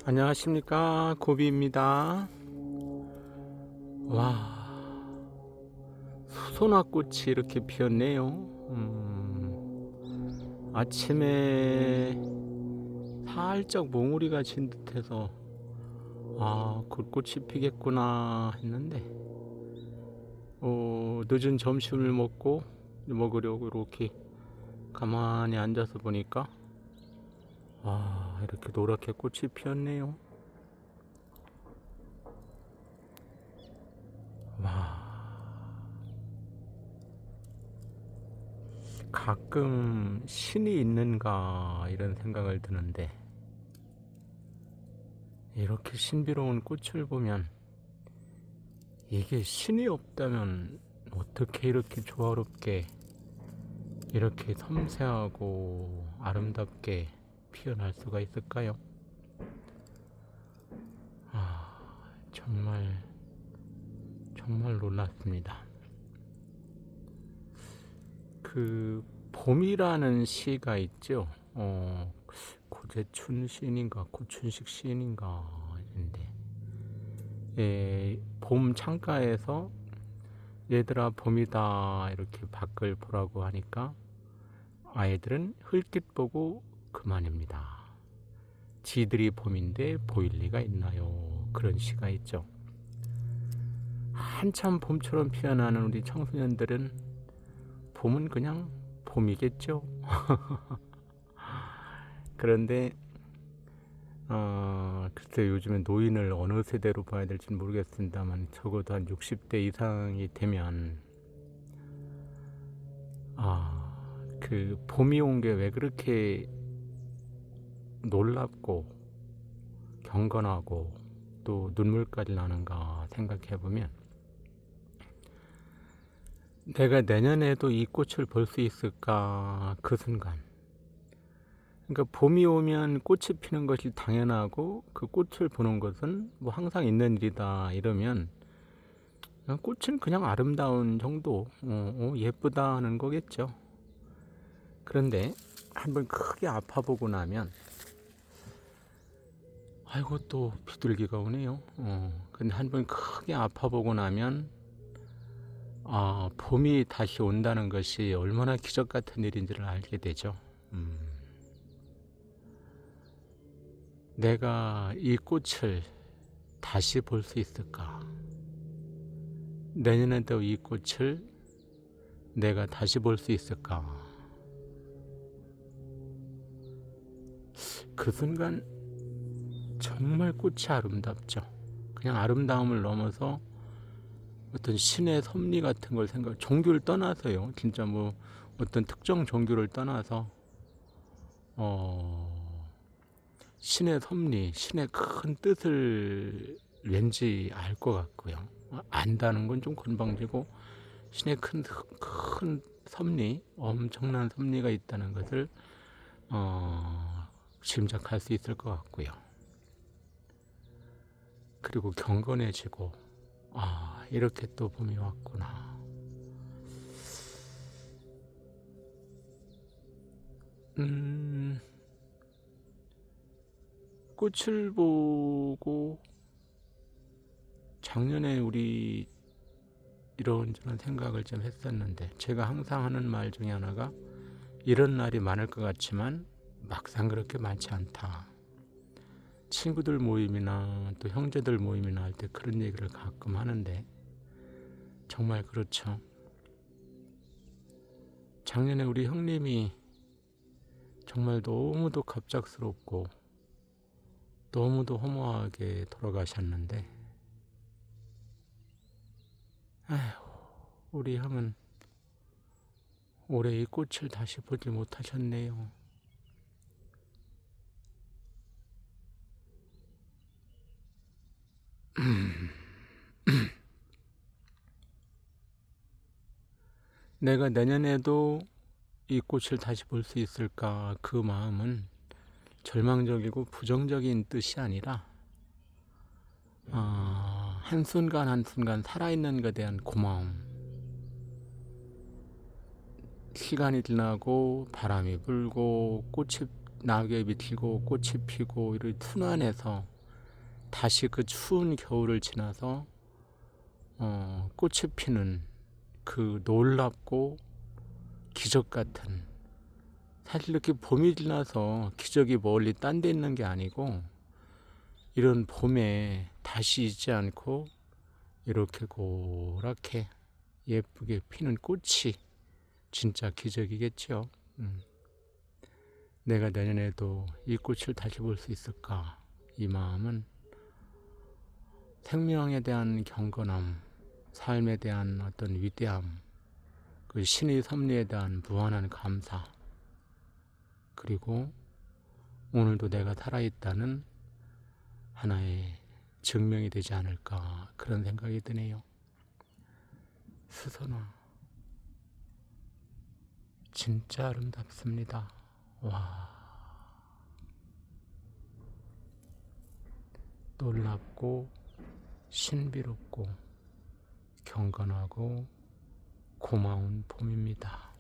안녕하십니까, 고비입니다. 와, 소나꽃이 이렇게 피었네요. 아침에 살짝 몽우리가 진 듯해서 굴꽃이 피겠구나 했는데 늦은 점심을 먹으려고 이렇게 가만히 앉아서 보니까 이렇게 노랗게 꽃이 피었네요. 와, 가끔 신이 있는가 이런 생각을 드는데, 이렇게 신비로운 꽃을 보면 이게 신이 없다면 어떻게 이렇게 조화롭게 이렇게 섬세하고 아름답게 피어날 수가 있을까요? 정말 정말 놀랐습니다. 그 봄이라는 시가 있죠. 고재춘 시인인가 고춘식 시인인가 인데, 봄 창가에서 얘들아 봄이다 이렇게 밖을 보라고 하니까 아이들은 흘낏 보고 그만입니다. 지들이 봄인데 보일 리가 있나요? 그런 시가 있죠. 한참 봄처럼 피어나는 우리 청소년들은 봄은 그냥 봄이겠죠. 그런데 글쎄 요즘에 노인을 어느 세대로 봐야 될지 모르겠습니다만, 적어도 한 60대 이상이 되면 그 봄이 온 게 왜 그렇게 놀랍고 경건하고 또 눈물까지 나는가 생각해보면, 내가 내년에도 이 꽃을 볼 수 있을까, 그 순간. 그러니까 봄이 오면 꽃이 피는 것이 당연하고 그 꽃을 보는 것은 뭐 항상 있는 일이다 이러면, 꽃은 그냥 아름다운 정도, 예쁘다 하는 거겠죠. 그런데 한번 크게 아파보고 나면, 아이고 또 비둘기가 오네요. 근데 한번 크게 아파보고 나면 봄이 다시 온다는 것이 얼마나 기적 같은 일인지를 알게 되죠. 내가 이 꽃을 다시 볼 수 있을까? 내년에도 이 꽃을 내가 다시 볼 수 있을까? 그 순간 정말 꽃이 아름답죠. 그냥 아름다움을 넘어서 어떤 신의 섭리 같은 걸 종교를 떠나서요. 진짜 뭐 어떤 특정 종교를 떠나서 신의 섭리, 신의 큰 뜻을 왠지 알 것 같고요. 안다는 건 좀 건방지고, 신의 큰 섭리, 엄청난 섭리가 있다는 것을 짐작할 수 있을 것 같고요. 그리고 경건해지고, 이렇게 또 봄이 왔구나. 꽃을 보고 작년에 우리 이런저런 생각을 좀 했었는데, 제가 항상 하는 말 중에 하나가, 이런 날이 많을 것 같지만 막상 그렇게 많지 않다. 친구들 모임이나 또 형제들 모임이나 할 때 그런 얘기를 가끔 하는데, 정말 그렇죠. 작년에 우리 형님이 정말 너무도 갑작스럽고 너무도 허무하게 돌아가셨는데, 우리 형은 올해 이 꽃을 다시 보지 못하셨네요. 내가 내년에도 이 꽃을 다시 볼 수 있을까, 그 마음은 절망적이고 부정적인 뜻이 아니라 한순간 한순간 살아있는 것에 대한 고마움. 시간이 지나고 바람이 불고 낙엽이 지고 꽃이 피고 이를 순환해서 다시 그 추운 겨울을 지나서 꽃이 피는 그 놀랍고 기적 같은, 사실 이렇게 봄이 지나서 기적이 멀리 딴 데 있는 게 아니고 이런 봄에 다시 잊지 않고 이렇게 고랗게 예쁘게 피는 꽃이 진짜 기적이겠죠. 내가 내년에도 이 꽃을 다시 볼 수 있을까? 이 마음은 생명에 대한 경건함, 삶에 대한 어떤 위대함, 그 신의 섭리에 대한 무한한 감사, 그리고 오늘도 내가 살아있다는 하나의 증명이 되지 않을까, 그런 생각이 드네요. 수선화 진짜 아름답습니다. 와, 놀랍고 신비롭고 경건하고 고마운 봄입니다.